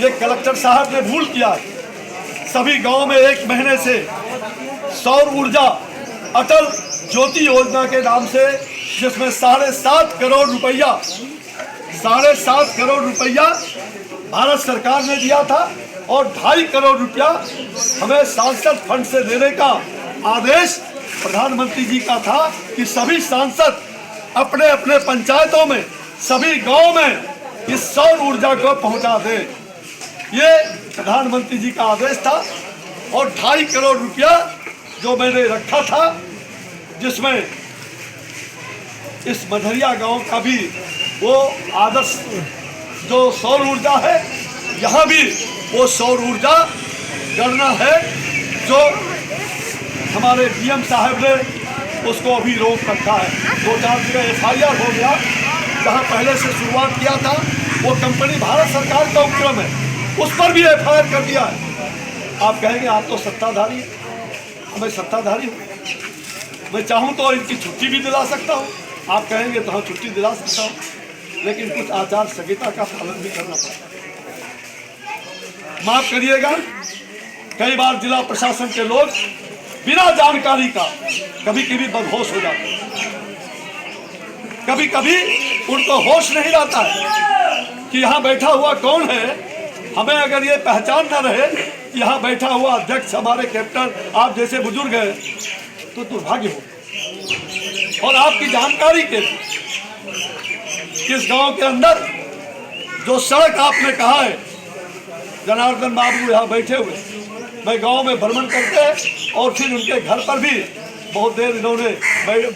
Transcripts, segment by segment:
ये कलेक्टर साहब ने भूल किया। सभी गांव में 1 महीने से सौर ऊर्जा अटल ज्योति योजना के नाम से, जिसमें 7.5 करोड़ रुपया भारत सरकार ने दिया था और 2.5 करोड़ रुपया हमें सांसद फंड से देने का आदेश प्रधानमंत्री जी का था कि सभी सांसद अपने अपने पंचायतों में, सभी गांव में इस सौर ऊर्जा को पहुंचा दे। ये प्रधानमंत्री जी का आदेश था और 2.5 करोड़ रुपया जो मैंने रखा था, जिसमें इस मझरिया गांव का भी वो आदर्श जो सौर ऊर्जा है, यहाँ भी वो सौर ऊर्जा गणना है जो हमारे डीएम साहब ने उसको अभी रोक रखा है। 2-4 जगह FIR हो गया। जहाँ पहले से शुरुआत किया था वो कंपनी भारत सरकार का उपक्रम है, उस पर भी FIR कर दिया है। आप कहेंगे आप तो सत्ताधारी हैं, मैं सत्ताधारी हूँ, मैं चाहूँ तो इनकी छुट्टी भी दिला सकता हूँ। आप कहेंगे तो हाँ छुट्टी दिला सकता हूँ, लेकिन कुछ आचार संहिता का पालन भी करना पड़ता है। माफ करिएगा, कई बार जिला प्रशासन के लोग बिना जानकारी का कभी कभी बदहोश हो जाते हैं। कभी कभी उनको होश नहीं रहता है कि यहाँ बैठा हुआ कौन है। हमें अगर ये पहचान न रहे कि यहाँ बैठा हुआ अध्यक्ष हमारे कैप्टन आप जैसे बुजुर्ग हैं तो दुर्भाग्य हो। और आपकी जानकारी के किस गांव के अंदर जो सड़क आपने कहा है, जनार्दन बाबू यहाँ बैठे हुए, मैं गांव में भ्रमण करके और फिर उनके घर पर भी बहुत देर इन्होंने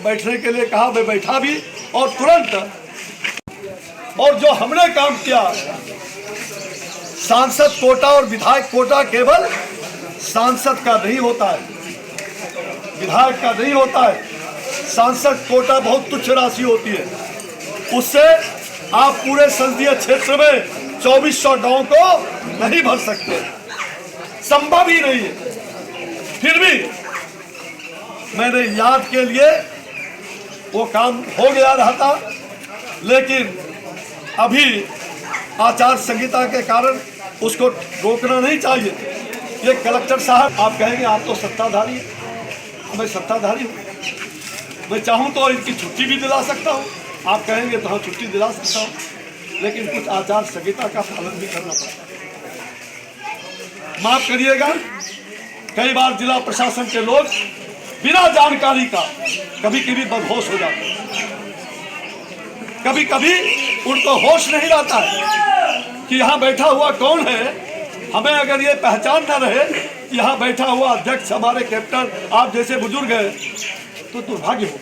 बैठने के लिए कहा, मैं बैठा भी और तुरंत। और जो हमने काम किया, सांसद कोटा और विधायक कोटा केवल सांसद का नहीं होता है, विधायक का नहीं होता है। सांसद कोटा बहुत तुच्छ राशि होती है, उससे आप पूरे संसदीय क्षेत्र में 2400 गांव को नहीं भर सकते, संभव ही नहीं है। फिर भी मैंने याद के लिए वो काम हो गया रहा था, लेकिन अभी आचार संहिता के कारण उसको रोकना नहीं चाहिए। ये कलेक्टर साहब, आप कहेंगे आप तो सत्ताधारी हैं, मैं सत्ताधारी हूँ, मैं चाहूँ तो इनकी छुट्टी भी दिला सकता हूँ। आप कहेंगे तो हाँ छुट्टी दिला सकता हूँ, लेकिन कुछ आचार संहिता का पालन भी करना पड़ता है। माफ करिएगा, कई बार जिला प्रशासन के लोग बिना जानकारी का कभी कभी बदहोश हो जाते हैं। कभी कभी उनको होश नहीं रहता है कि यहाँ बैठा हुआ कौन है। हमें अगर ये पहचान न रहे कि यहाँ बैठा हुआ अध्यक्ष हमारे कैप्टन आप जैसे बुजुर्ग हैं तो दुर्भाग्य हो।